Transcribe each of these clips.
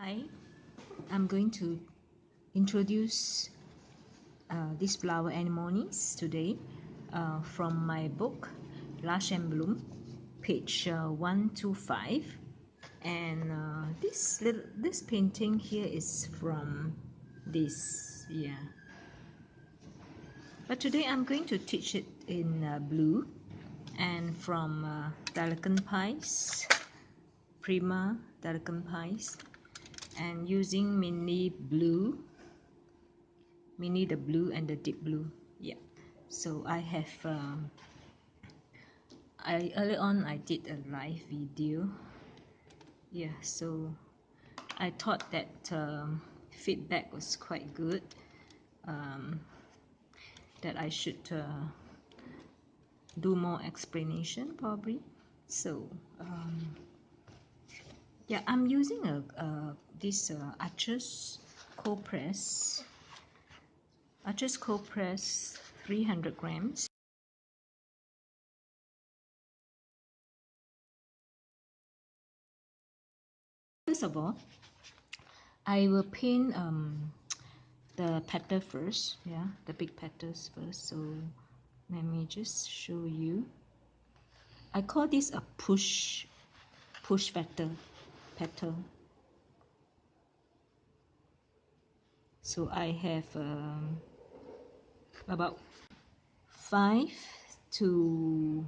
Hi, I'm going to introduce these flower anemones today from my book Lush and Bloom, page 125. And this painting here is from this, yeah. But today I'm going to teach it in blue and from Decadent Pies, Prima Decadent Pies, and using mainly the blue and the deep blue. Yeah, so I have early on I did a live video. Yeah, so I thought that feedback was quite good, that I should do more explanation probably. So yeah, I'm using this Arches cold press 300 grams. First of all, I will paint the petal first, yeah, the big petals first. So let me just show you. I call this a push petal. So I have about 5 to,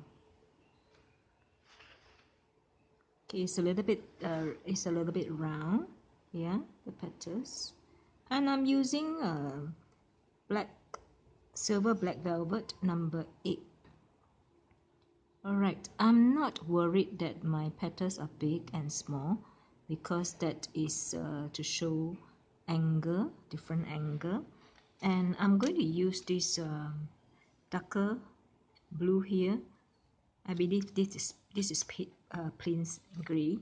okay, it's a little bit round, yeah, the petals, and I'm using silver black velvet number 8. Alright, I'm not worried that my petals are big and small, because that is to show angle, different angle. And I'm going to use this darker blue here. I believe this is plain grey.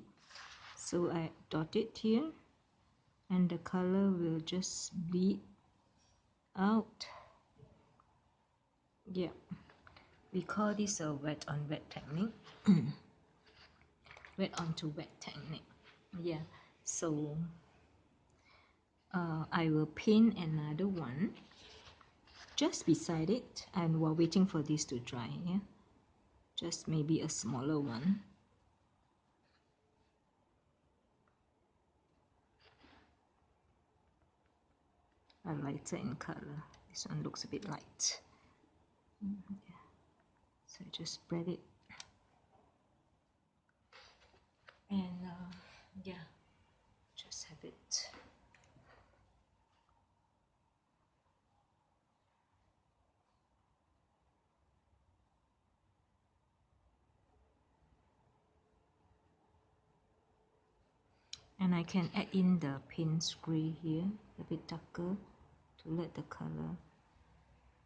So I dot it here, and the color will just bleed out. Yeah, we call this a wet on wet technique. Wet onto wet technique. Yeah, so I will paint another one just beside it, and while waiting for this to dry. Yeah, just maybe a smaller one. A lighter in color. This one looks a bit light. Yeah. So just spread it, and yeah, just have it. And I can add in the paint grey here, a bit darker, to let the color.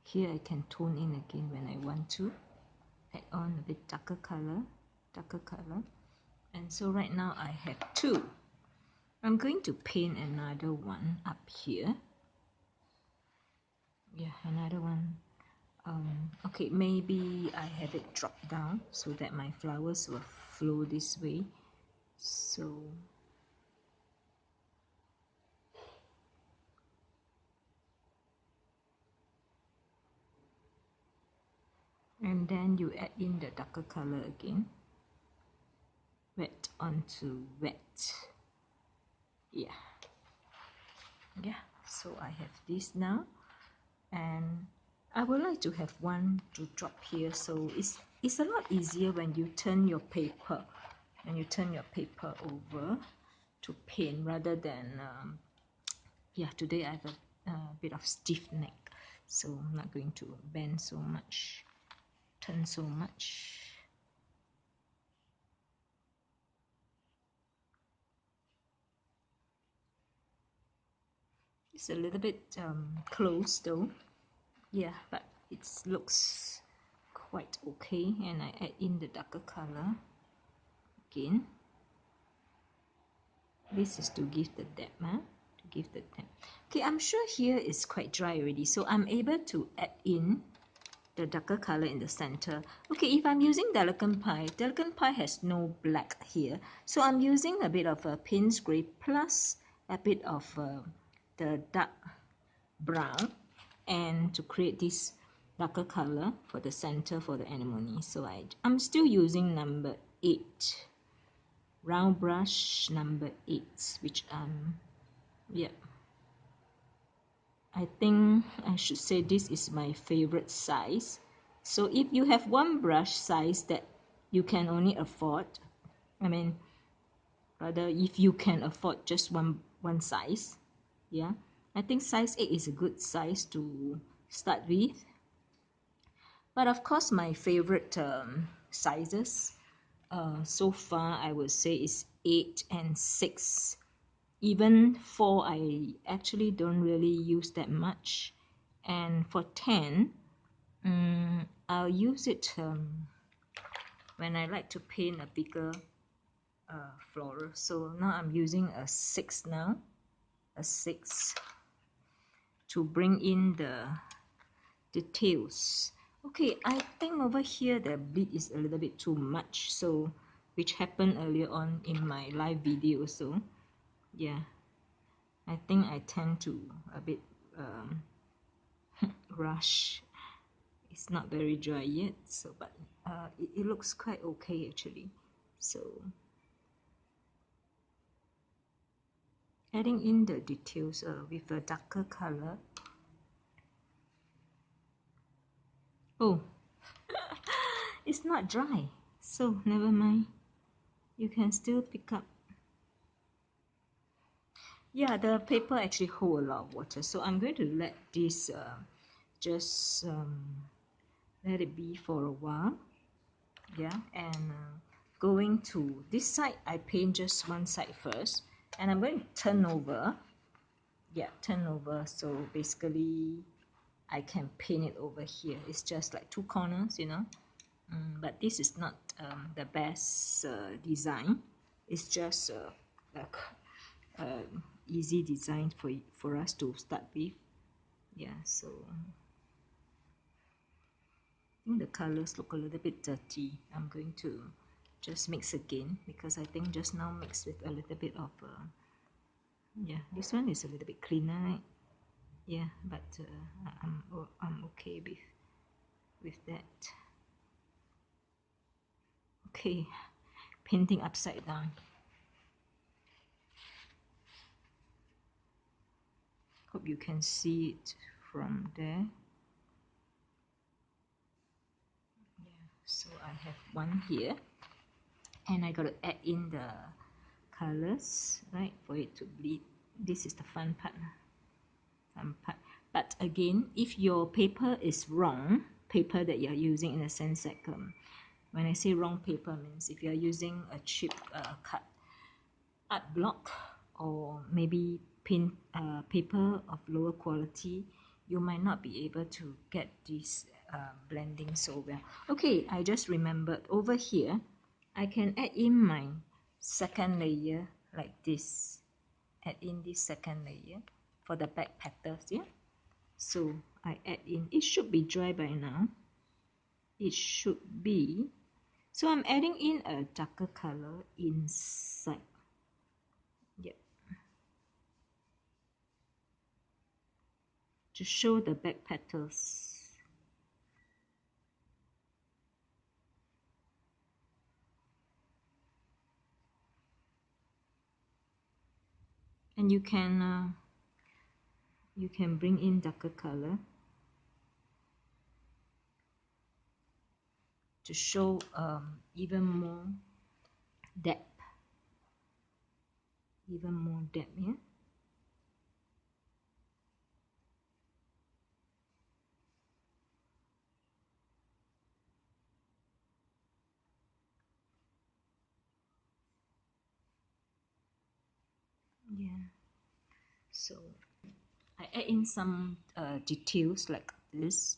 Here I can tone in again when I want to. Add on a bit darker color. And so right now I have 2. I'm going to paint another one up here. Yeah, another one. Okay, maybe I have it drop down so that my flowers will flow this way. So and then you add in the darker color again. Wet onto wet. Yeah, so I have this now, and I would like to have one to drop here, so it's a lot easier when you turn your paper over to paint, rather than yeah, today I have a bit of stiff neck, so I'm not going to bend so much, turn so much. It's a little bit close though, yeah, but it looks quite okay. And I add in the darker color again. This is to give the depth, Okay, I'm sure here is quite dry already, so I'm able to add in the darker color in the center. Okay, if I'm using Decadent Pie has no black here, so I'm using a bit of a Payne's Grey plus a bit of the dark brown, and to create this darker color for the center for the anemone. So I'm still using number 8, round brush number 8, which yeah, I think I should say this is my favorite size. So if you have one brush size that you can only afford, I mean, rather if you can afford just one size, yeah, I think size 8 is a good size to start with. But of course, my favorite sizes so far, I would say, is 8 and 6. Even 4, I actually don't really use that much. And for 10, I'll use it when I like to paint a bigger floral. So now I'm using a 6 now, a 6, to bring in the details. Okay, I think over here the bleed is a little bit too much, so which happened earlier on in my live video. So yeah, I think I tend to a bit rush. It's not very dry yet, so but it looks quite okay actually. So adding in the details with a darker color. Oh, it's not dry, so never mind. You can still pick up. Yeah, the paper actually hold a lot of water, so I'm going to let this just let it be for a while. Yeah, and going to this side, I paint just one side first, and I'm going to turn over. Yeah, turn over, so basically I can paint it over here. It's just like 2 corners, you know. But this is not the best design. It's just like easy design for us to start with. Yeah, so I think the colors look a little bit dirty. I'm going to just mix again, because I think just now mixed with a little bit of yeah, this one is a little bit cleaner, right? Yeah, but I'm okay with that. Okay, painting upside down. Hope you can see it from there. Yeah, so I have one here, and I got to add in the colors, right, for it to bleed. This is the fun part. But again, if your paper is wrong, paper that you're using, in a sense that when I say wrong paper, means if you're using a cheap cut art block, or maybe paper of lower quality, you might not be able to get this blending so well. Okay, I just remembered over here, I can add in my second layer like this. Add in this second layer for the back petals, yeah? So I add in, it should be dry by now. It should be. So I'm adding in a darker color inside. Yep. To show the back petals. And you can bring in darker color to show even more depth. Even more depth, yeah? Yeah. So I add in some details like this,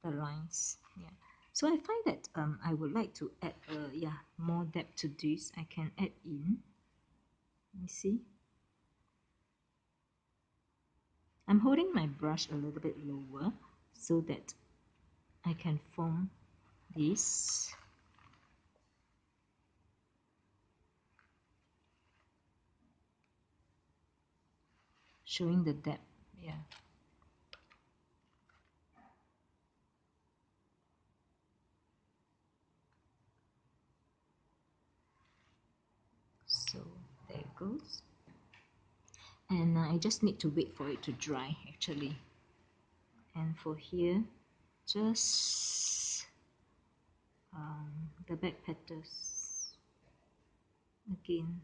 the lines. Yeah. So I find that I would like to add yeah, more depth to this. I can add in. You see? I'm holding my brush a little bit lower so that I can form this. showing the depth. Yeah. So there it goes. And I just need to wait for it to dry actually. And for here, just the back petals again.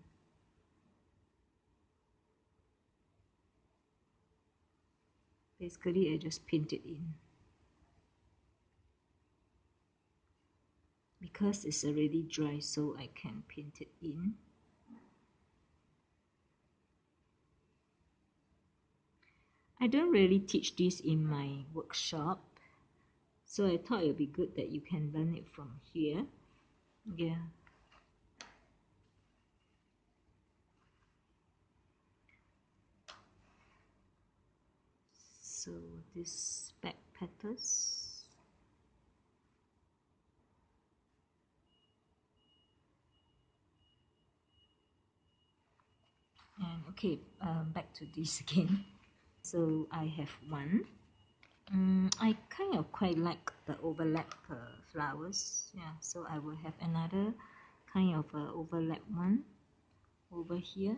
Basically, I just paint it in. Because it's already dry, so I can paint it in. I don't really teach this in my workshop, so I thought it would be good that you can learn it from here. Yeah. So this back petals. And okay, back to this again. So I have one. I kind of quite like the overlap flowers. Yeah, so I will have another kind of overlap one over here.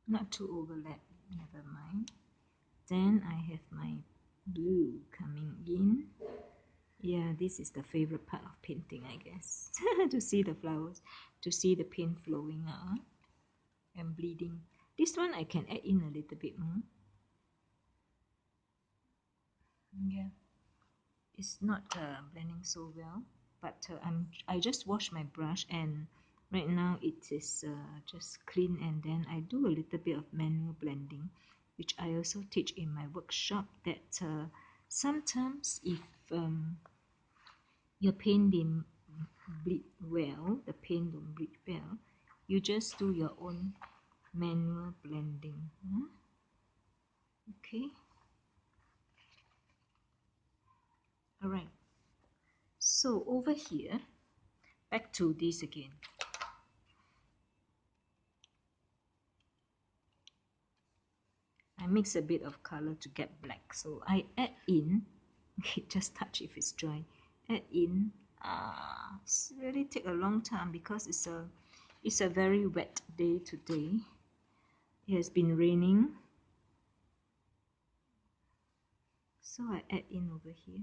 Not to overlap, never mind. Then I have my blue coming in. Yeah, this is the favorite part of painting, I guess. To see the flowers, to see the paint flowing out and bleeding. This one I can add in a little bit more. Yeah, it's not blending so well, but I just wash my brush, and right now it is just clean, and then I do a little bit of manual blending, which I also teach in my workshop, that sometimes if your paint didn't bleed well, the paint don't bleed well, you just do your own manual blending. Okay. Alright. So over here, back to this again. I mix a bit of color to get black. So I add in, okay, just touch if it's dry. Add in, it's really take a long time because it's a very wet day today. It has been raining. So I add in over here.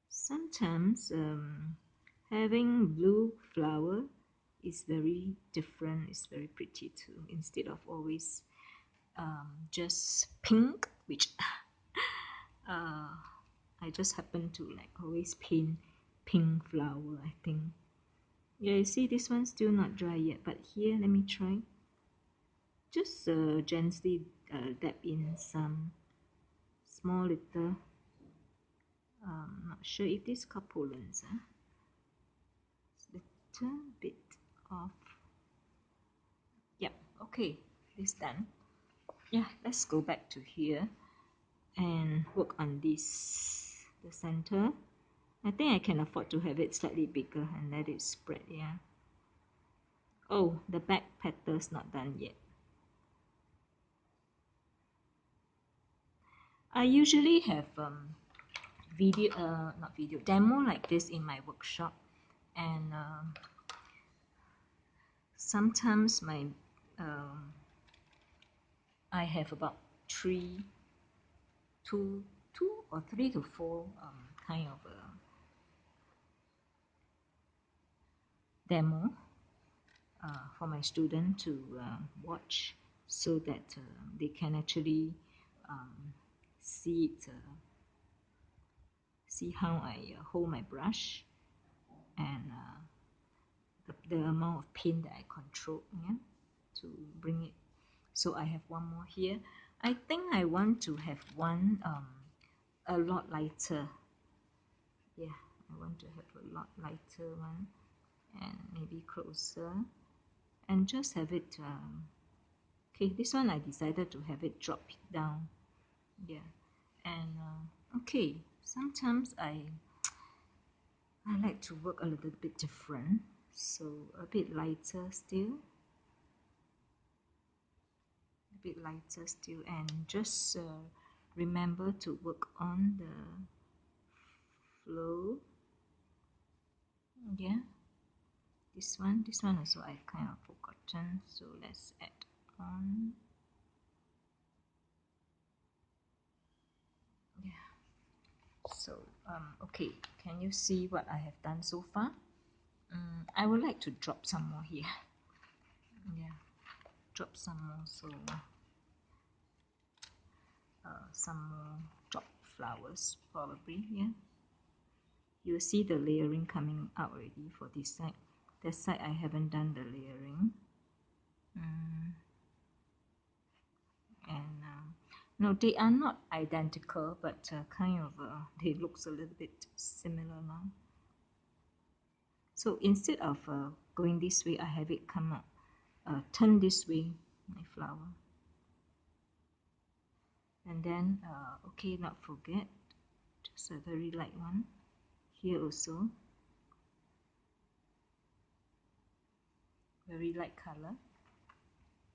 Sometimes having blue flower is very different, it's very pretty too, instead of always just pink, which I just happen to like always paint pink flower, I think. Yeah, you see this one's still not dry yet, but here, let me try. Just gently dab in some small little, not sure if this copulence, little bit of, yep, okay, this done. Yeah, let's go back to here and work on this, the center. I think I can afford to have it slightly bigger and let it spread. Yeah. Oh, the back petals not done yet. I usually have video, not video, demo like this in my workshop, and sometimes my I have about two or three to four kind of demo for my student to watch, so that they can actually see it, see how I hold my brush, and the amount of paint that I control, yeah, to bring it. So I have one more here. I think I want to have one a lot lighter. Yeah, I want to have a lot lighter one, and maybe closer, and just have it Okay, this one I decided to have it drop down. Yeah, and okay, sometimes I like to work a little bit different, so a bit lighter still, and just remember to work on the flow. Yeah, this one also I kind of forgotten, so let's add on. Yeah, so okay, can you see what I have done so far? I would like to drop some more here. Yeah, drop some more, so some more drop flowers probably. Yeah, you'll see the layering coming out already for this side. That side I haven't done the layering. And no, they are not identical, but kind of they looks a little bit similar now. So instead of going this way, I have it come up, turn this way, my flower. And then, okay, not forget, just a very light one here also, very light color.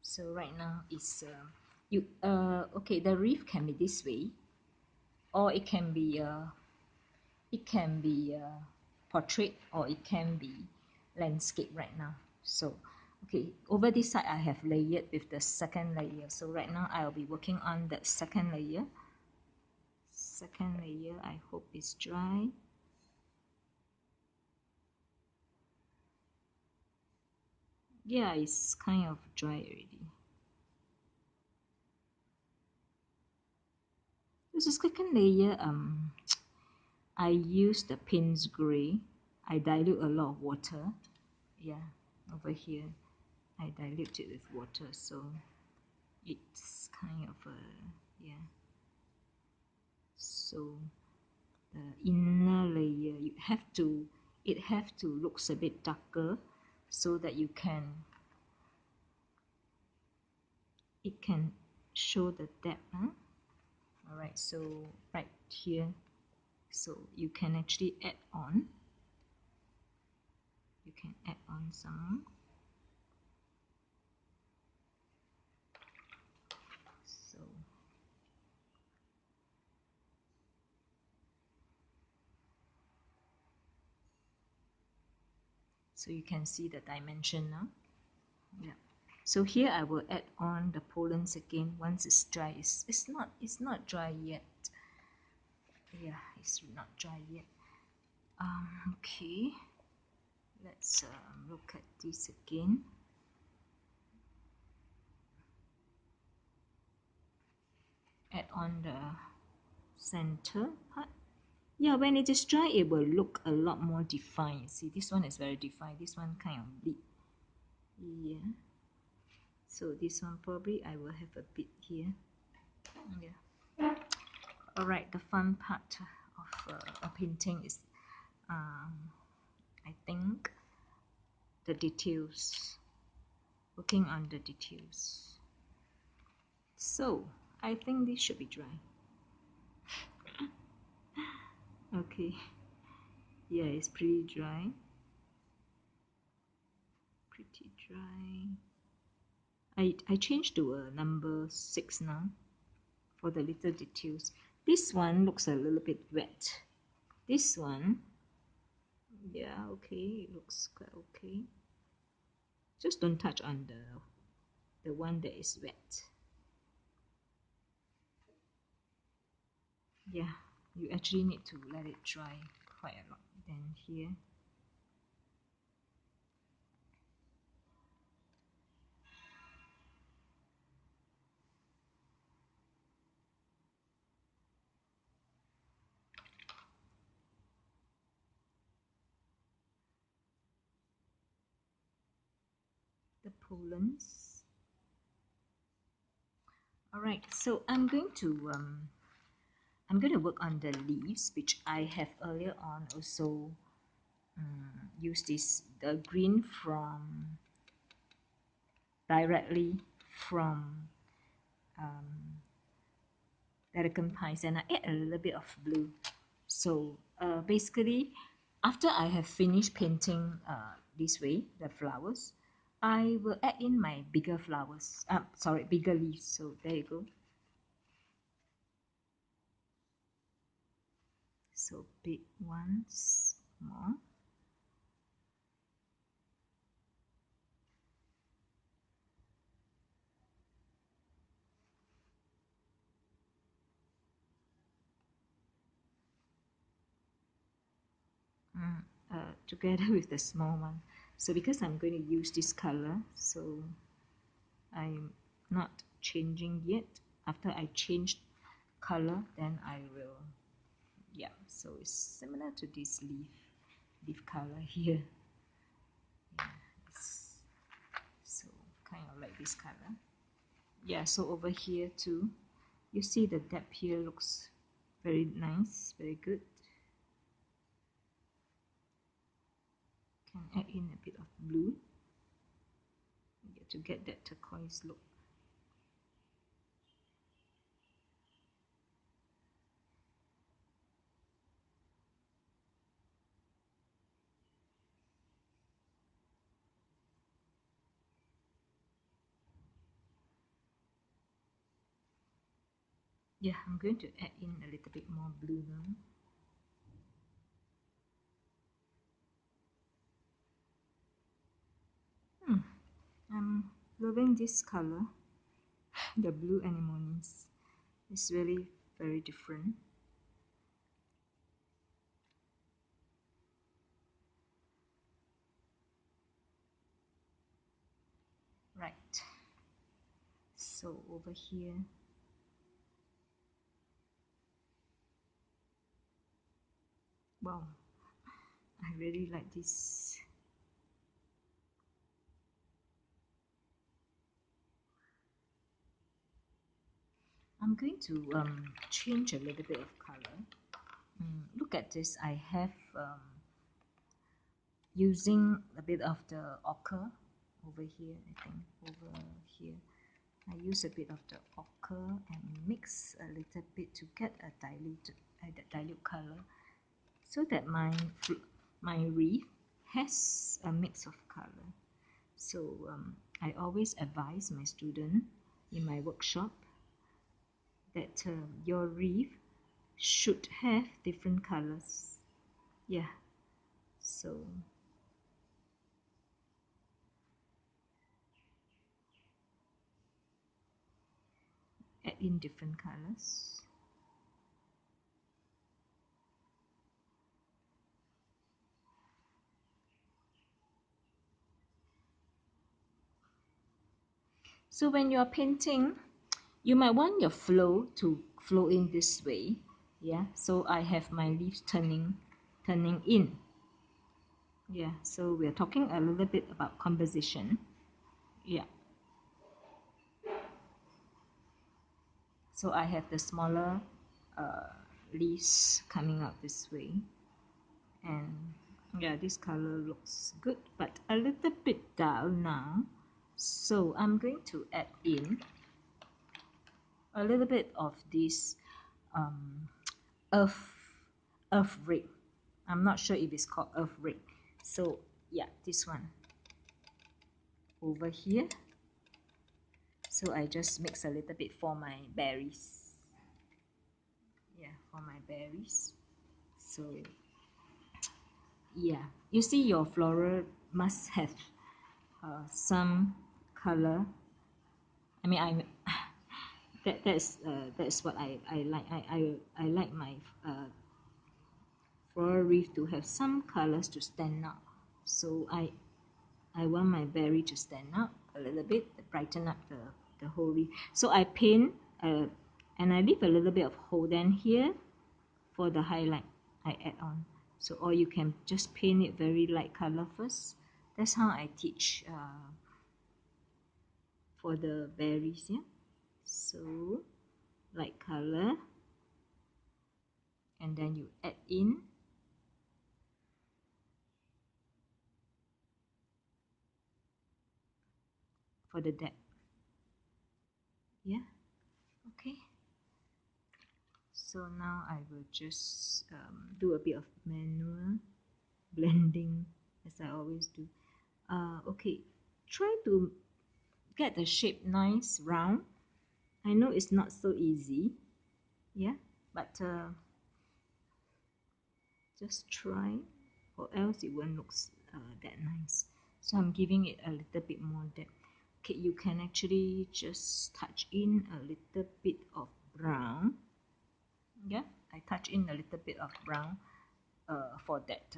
So right now it's okay, the reef can be this way, or it can be portrait, or it can be landscape right now. So okay, over this side I have layered with the second layer, so right now I'll be working on the second layer. I hope it's dry. Yeah, it's kind of dry already. This is second layer. I use the Pins Gray. I dilute a lot of water. Yeah, over here I dilute it with water, so it's kind of a, yeah. So the inner layer, it have to looks a bit darker, so that it can show the depth. All right, so right here, so you can actually add on. You can add on some. So you can see the dimension now. Yeah. So here I will add on the pollens again once it's dry. It's not dry yet. Yeah, it's not dry yet. Okay. Let's look at this again. Add on the center part. Yeah, when it is dry, it will look a lot more defined. See, this one is very defined. This one kind of deep. Yeah. So this one probably I will have a bit here. Yeah. All right. The fun part of a painting is, I think, the details. Working on the details. So I think this should be dry. Okay. Yeah, it's pretty dry. Pretty dry. I changed to a number 6 now for the little details. This one looks a little bit wet. This one, yeah, okay, it looks quite okay. Just don't touch on the one that is wet. Yeah, you actually need to let it dry quite a lot. Then here, the pollens. All right, so I'm going to work on the leaves, which I have earlier on also used the green from directly from Decadent Pies, and I add a little bit of blue. So basically, after I have finished painting this way, the flowers, I will add in my bigger flowers, sorry, bigger leaves. So there you go. So big ones, more. Together with the small one. So because I'm going to use this color, so I'm not changing yet. After I change color, then I will, yeah, so it's similar to this leaf color here. Yeah, so kind of like this color. Yeah, so over here too, you see the depth here looks very nice, very good. Can add in a bit of blue to get that turquoise look. Yeah, I'm going to add in a little bit more blue now. I'm loving this color, the Blue Anemones. It's really very different. Right. So over here, wow, I really like this. I'm going to change a little bit of color. Look at this. I have using a bit of the ochre over here. I think over here I use a bit of the ochre and mix a little bit to get a dilute color, so that my wreath has a mix of color. So I always advise my student in my workshop that your wreath should have different colors. Yeah, so add in different colors. So when you're painting, you might want your flow to flow in this way. Yeah, so I have my leaves turning in. Yeah, so we're talking a little bit about composition. Yeah, so I have the smaller leaves coming out this way, and yeah, this color looks good, but a little bit dull now. So I'm going to add in a little bit of this um, earth red. I'm not sure if it's called earth red. So yeah, this one over here. So I just mix a little bit for my berries. Yeah, for my berries. So yeah, you see your floral must have some color. I mean, that's what I like. I like my floral wreath to have some colors to stand out. So I want my berry to stand out a little bit, to brighten up the whole leaf. So I paint and I leave a little bit of hole. Then here for the highlight I add on. So or you can just paint it very light color first. That's how I teach for the berries. Yeah, so light color, and then you add in for the depth. Yeah, okay. So now I will just do a bit of manual blending as I always do. Okay, try to get the shape nice round. I know it's not so easy, yeah, but just try, or else it won't look that nice. So I'm giving it a little bit more depth. Okay, you can actually just touch in a little bit of brown. Yeah, I touch in a little bit of brown for that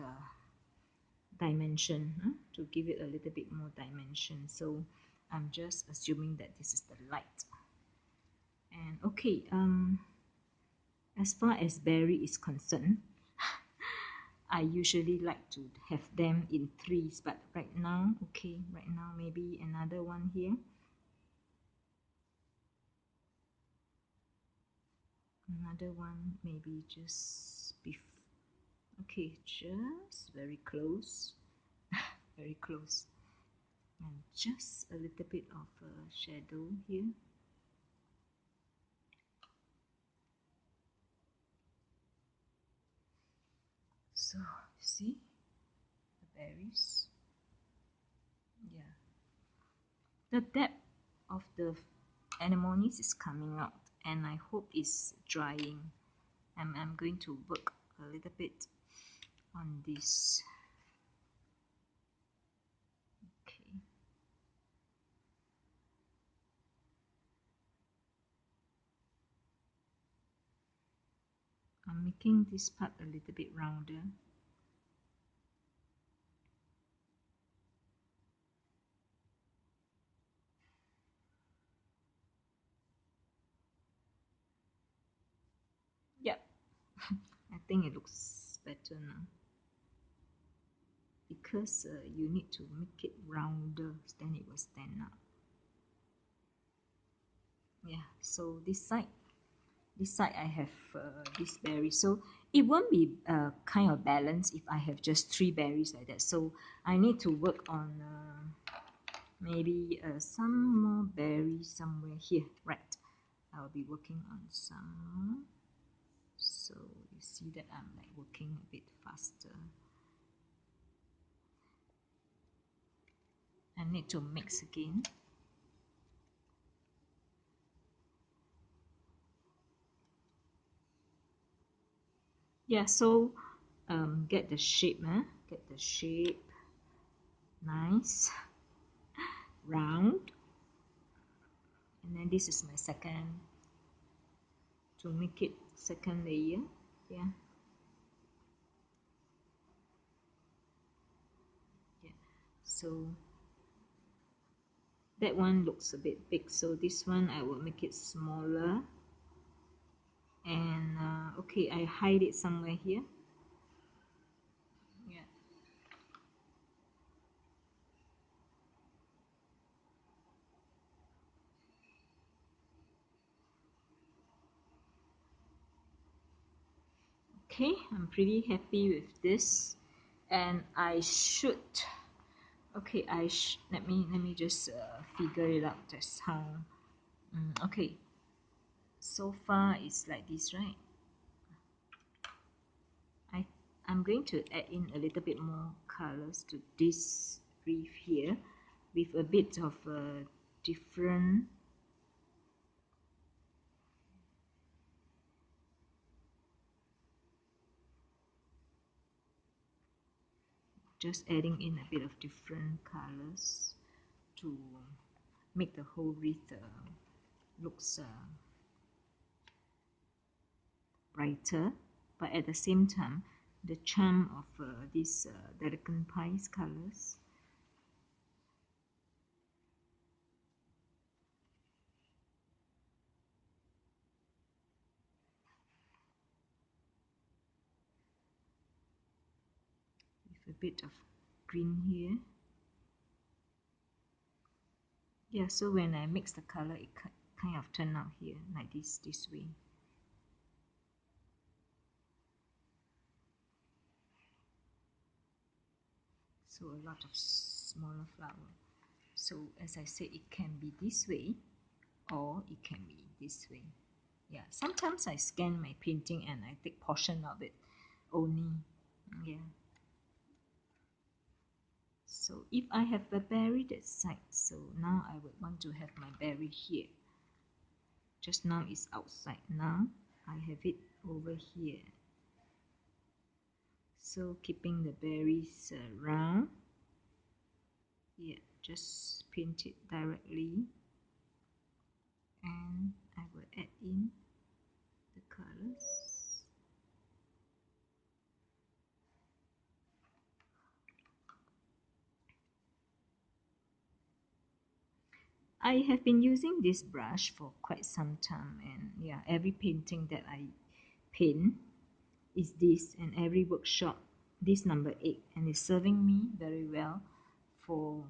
dimension, to give it a little bit more dimension. So I'm just assuming that this is the light. And okay, as far as berry is concerned, I usually like to have them in threes, but right now, okay, right now maybe another one here. Another one, maybe just okay, just very close, very close. And just a little bit of shadow here. So, see the berries? Yeah. The depth of the anemones is coming out, and I hope it's drying. I'm going to work a little bit on this. Okay. I'm making this part a little bit rounder. Yep, I think it looks better now, because you need to make it rounder, then it will stand out. Yeah, so this side I have this berry, so it won't be kind of balanced if I have just 3 berries like that. So I need to work on maybe some more berries somewhere here, right? I'll be working on some more. So you see that I'm like working a bit faster. I need to mix again. Yeah, so get the shape, get the shape nice, round. And then this is my second, to make it second layer. Yeah. Yeah. So that one looks a bit big, so this one I will make it smaller. And okay, I hide it somewhere here. Yeah. Okay, I'm pretty happy with this, and I should. Okay, let me just figure it out. Just how. Okay, so far it's like this, right? I I'm going to add in a little bit more colors to this leaf here, with a bit of different. Just adding in a bit of different colors to make the whole wreath looks brighter, but at the same time the charm of these Decadent Pies colors. With a bit of green here. Yeah, so when I mix the color, it kind of turn out here like this way. So a lot of smaller flower. So as I said, it can be this way, or it can be this way. Yeah, sometimes I scan my painting and I take portion of it only. Yeah. So if I have a berry that side, so now I would want to have my berry here. Just now it's outside. Now I have it over here. So keeping the berries round. Yeah, just paint it directly. And I will add in the colors. I have been using this brush for quite some time, and yeah, every painting that I paint is this, and every workshop this number 8, and it's serving me very well for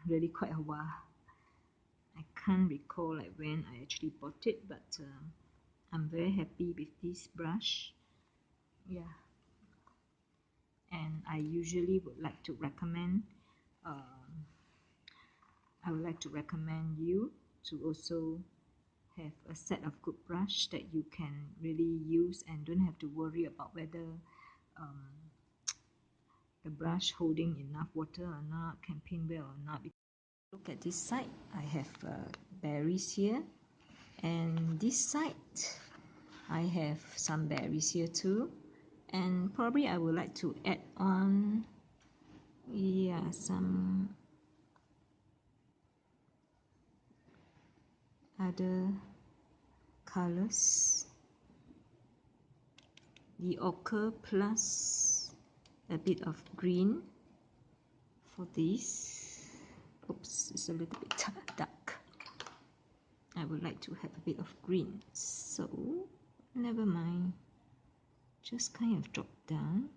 really quite a while. I can't recall like when I actually bought it, but I'm very happy with this brush. Yeah, and I usually would like to recommend you to also have a set of good brush that you can really use and don't have to worry about whether the brush holding enough water or not, can paint well or not. Look at this side, I have berries here, and this side I have some berries here too, and probably I would like to add on some other colors, the ochre plus a bit of green for this. Oops, it's a little bit dark. I would like to have a bit of green, so never mind, just kind of drop down.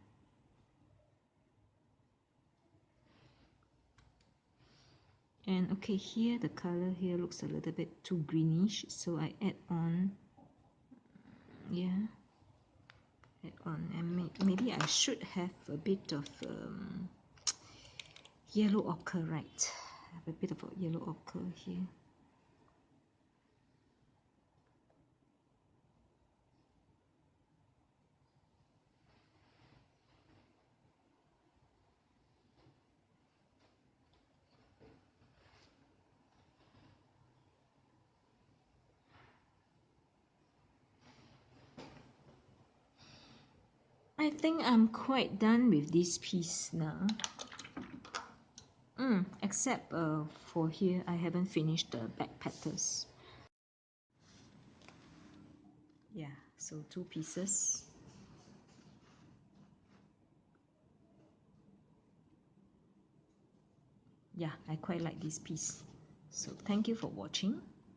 And okay, here the color here looks a little bit too greenish, so I add on, add on, and maybe I should have a bit of yellow ochre, right? I have a bit of a yellow ochre here. I think I'm quite done with this piece now. Except for here, I haven't finished the back petals. Yeah, so 2 pieces. Yeah, I quite like this piece. So thank you for watching.